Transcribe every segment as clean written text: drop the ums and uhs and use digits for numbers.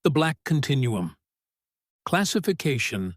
The Black Continuum. Classification,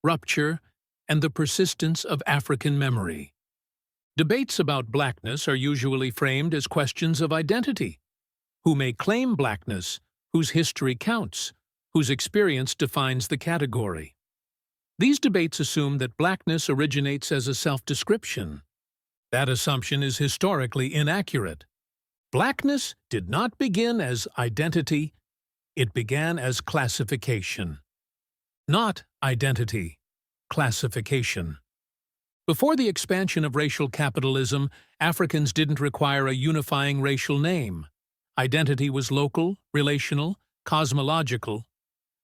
rupture, and the persistence of African memory. Debates about blackness are usually framed as questions of identity. Who may claim blackness, whose history counts, whose experience defines the category? These debates assume that blackness originates as a self-description. That assumption is historically inaccurate. Blackness did not begin as identity, it began as classification. Not identity, classification. Before the expansion of racial capitalism, Africans didn't require a unifying racial name. Identity was local, relational, cosmological.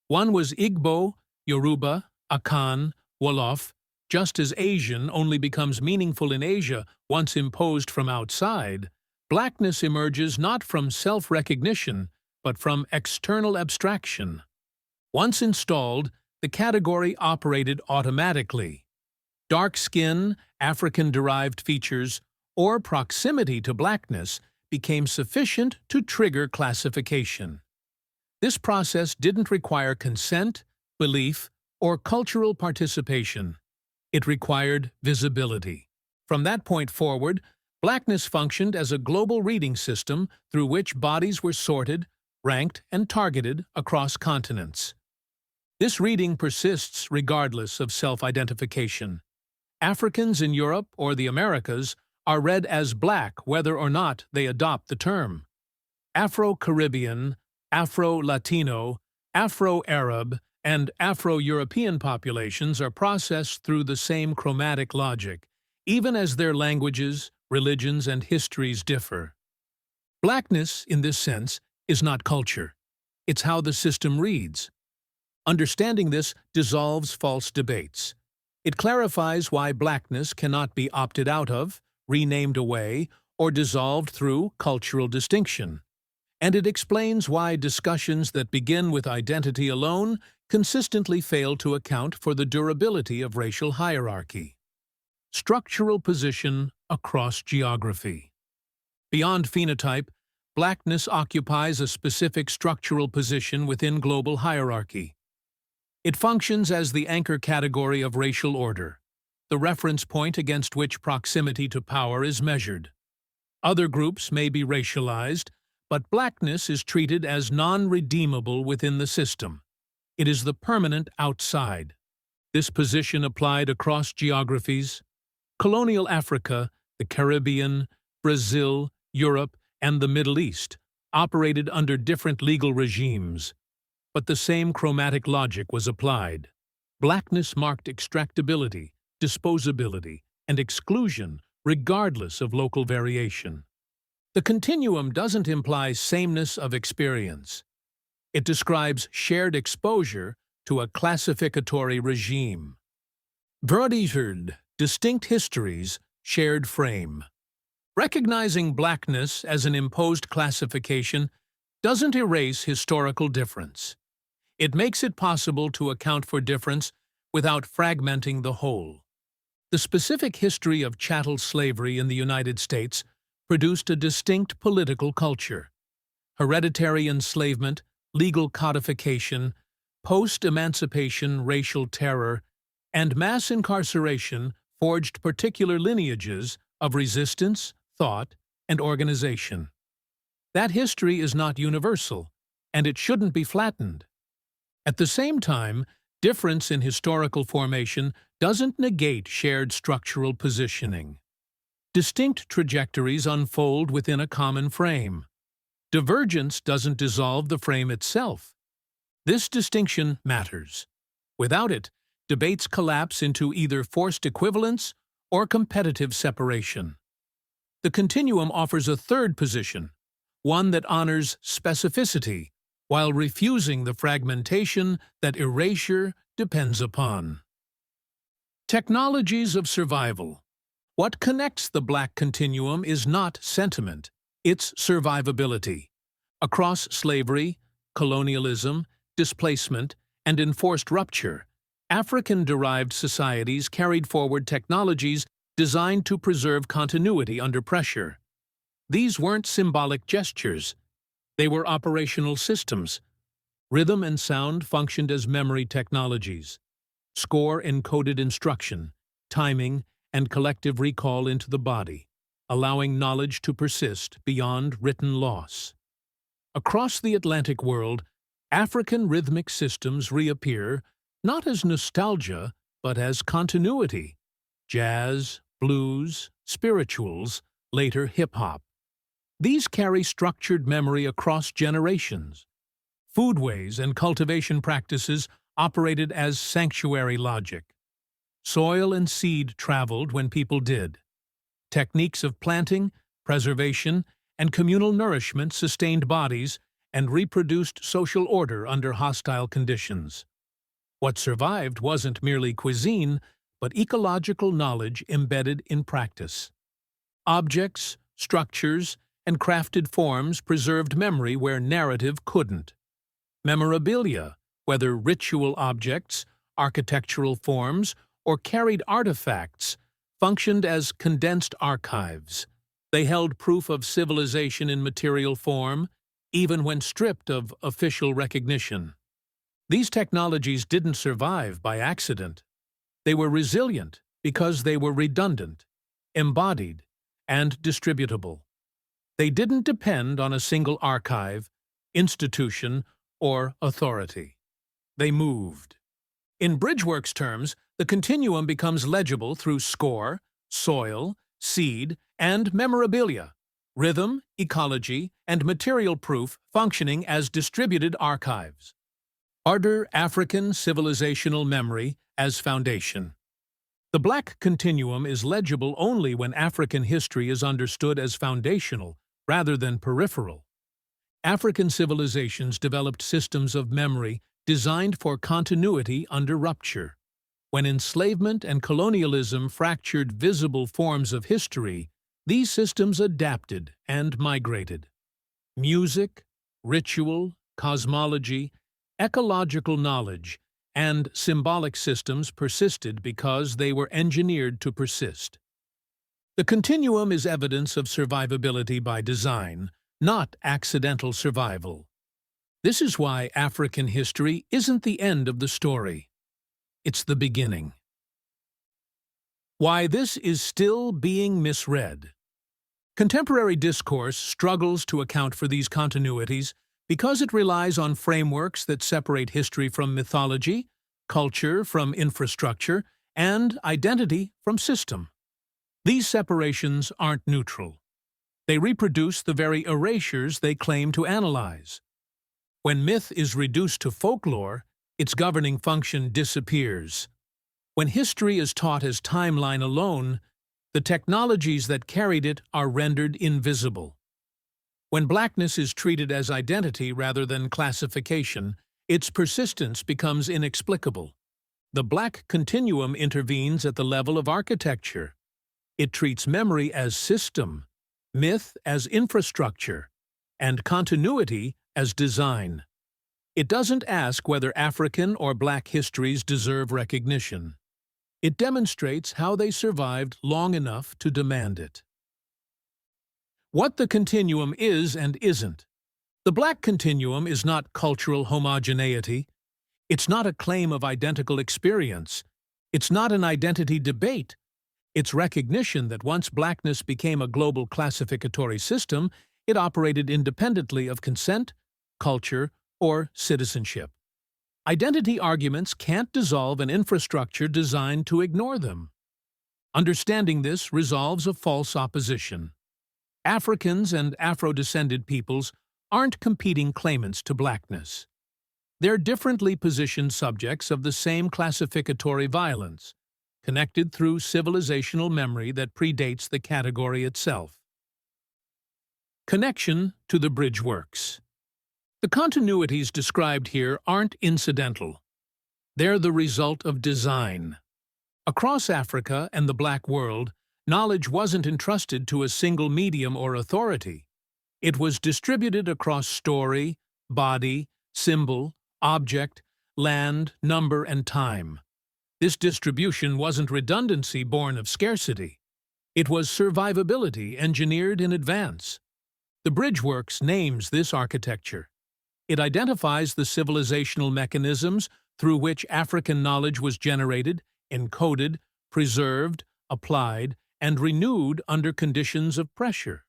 One was Igbo, Yoruba, Akan, Wolof, just as Asian only becomes meaningful in Asia once imposed from outside. Blackness emerges not from self-recognition, but from external abstraction. Once installed, the category operated automatically. Dark skin, African-derived features, or proximity to blackness became sufficient to trigger classification. This process didn't require consent, belief, or cultural participation. It required visibility. From that point forward, blackness functioned as a global reading system through which bodies were sorted, ranked, and targeted across continents. This reading persists regardless of self-identification. Africans in Europe or the Americas are read as black whether or not they adopt the term. Afro-Caribbean, Afro-Latino, Afro-Arab, and Afro-European populations are processed through the same chromatic logic, even as their languages, religions, and histories differ. Blackness, in this sense, is not culture. It's how the system reads. Understanding this dissolves false debates. It clarifies why blackness cannot be opted out of, renamed away, or dissolved through cultural distinction. And it explains why discussions that begin with identity alone consistently fail to account for the durability of racial hierarchy. Structural position across geography. Beyond phenotype, blackness occupies a specific structural position within global hierarchy. It functions as the anchor category of racial order, the reference point against which proximity to power is measured. Other groups may be racialized, but blackness is treated as non-redeemable within the system. It is the permanent outside. This position applied across geographies. Colonial Africa, the Caribbean, Brazil, Europe, and the Middle East operated under different legal regimes, but the same chromatic logic was applied. Blackness marked extractability, disposability, and exclusion regardless of local variation. The continuum doesn't imply sameness of experience. It describes shared exposure to a classificatory regime. Verdiheard, distinct histories, shared frame. Recognizing blackness as an imposed classification doesn't erase historical difference. It makes it possible to account for difference without fragmenting the whole. The specific history of chattel slavery in the United States produced a distinct political culture. Hereditary enslavement, legal codification, post-emancipation racial terror, and mass incarceration forged particular lineages of resistance, thought, and organization. That history is not universal, and it shouldn't be flattened. At the same time, difference in historical formation doesn't negate shared structural positioning. Distinct trajectories unfold within a common frame. Divergence doesn't dissolve the frame itself. This distinction matters. Without it, debates collapse into either forced equivalence or competitive separation. The continuum offers a third position, one that honors specificity, while refusing the fragmentation that erasure depends upon. Technologies of survival. What connects the Black Continuum is not sentiment, it's survivability. Across slavery, colonialism, displacement, and enforced rupture, African-derived societies carried forward technologies designed to preserve continuity under pressure. These weren't symbolic gestures. They were operational systems. Rhythm and sound functioned as memory technologies. Score encoded instruction, timing, and collective recall into the body, allowing knowledge to persist beyond written loss. Across the Atlantic world, African rhythmic systems reappear not as nostalgia, but as continuity. Jazz, blues, spirituals, later hip-hop. These carry structured memory across generations. Foodways and cultivation practices operated as sanctuary logic. Soil and seed traveled when people did. Techniques of planting, preservation, and communal nourishment sustained bodies and reproduced social order under hostile conditions. What survived wasn't merely cuisine, but ecological knowledge embedded in practice. Objects, structures, and crafted forms preserved memory where narrative couldn't. Memorabilia, whether ritual objects, architectural forms, or carried artifacts, functioned as condensed archives. They held proof of civilization in material form, even when stripped of official recognition. These technologies didn't survive by accident. They were resilient because they were redundant, embodied, and distributable. They didn't depend on a single archive, institution, or authority. They moved. In Bridgeworks terms, the continuum becomes legible through score, soil, seed, and memorabilia, rhythm, ecology, and material proof functioning as distributed archives. Harder African civilizational memory as foundation. The Black Continuum is legible only when African history is understood as foundational rather than peripheral. African civilizations developed systems of memory designed for continuity under rupture. When enslavement and colonialism fractured visible forms of history, these systems adapted and migrated. Music, ritual, cosmology, ecological knowledge, and symbolic systems persisted because they were engineered to persist. The continuum is evidence of survivability by design, not accidental survival. This is why African history isn't the end of the story. It's the beginning. Why this is still being misread. Contemporary discourse struggles to account for these continuities because it relies on frameworks that separate history from mythology, culture from infrastructure, and identity from system. These separations aren't neutral. They reproduce the very erasures they claim to analyze. When myth is reduced to folklore, its governing function disappears. When history is taught as timeline alone, the technologies that carried it are rendered invisible. When blackness is treated as identity rather than classification, its persistence becomes inexplicable. The Black Continuum intervenes at the level of architecture. It treats memory as system, myth as infrastructure, and continuity as design. It doesn't ask whether African or Black histories deserve recognition. It demonstrates how they survived long enough to demand it. What the continuum is and isn't. The Black Continuum is not cultural homogeneity. It's not a claim of identical experience. It's not an identity debate. It's recognition that once Blackness became a global classificatory system, it operated independently of consent, culture, or citizenship. Identity arguments can't dissolve an infrastructure designed to ignore them. Understanding this resolves a false opposition. Africans and Afro-descended peoples aren't competing claimants to Blackness. They're differently positioned subjects of the same classificatory violence, connected through civilizational memory that predates the category itself. Connection to the Bridgeworks. The continuities described here aren't incidental. They're the result of design. Across Africa and the Black world, knowledge wasn't entrusted to a single medium or authority. It was distributed across story, body, symbol, object, land, number, and time. This distribution wasn't redundancy born of scarcity. It was survivability engineered in advance. The Bridgeworks names this architecture. It identifies the civilisational mechanisms through which African knowledge was generated, encoded, preserved, applied, and renewed under conditions of pressure.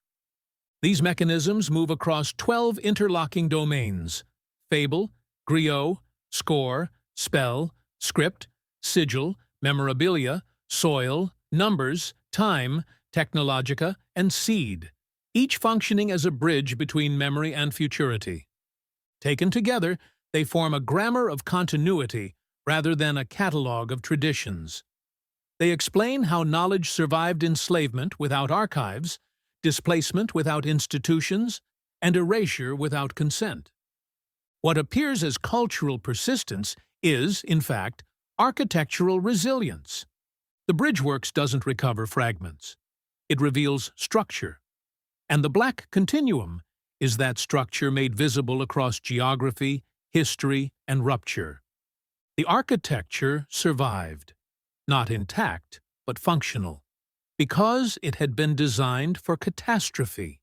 These mechanisms move across 12 interlocking domains: fable, griot, score, spell, script, sigil, memorabilia, soil, numbers, time, technologica, and seed, each functioning as a bridge between memory and futurity. Taken together, they form a grammar of continuity rather than a catalogue of traditions. They explain how knowledge survived enslavement without archives, displacement without institutions, and erasure without consent. What appears as cultural persistence is, in fact, architectural resilience. The Bridgeworks doesn't recover fragments. It reveals structure. And the Black Continuum is that structure made visible across geography, history, and rupture. The architecture survived, not intact, but functional, because it had been designed for catastrophe.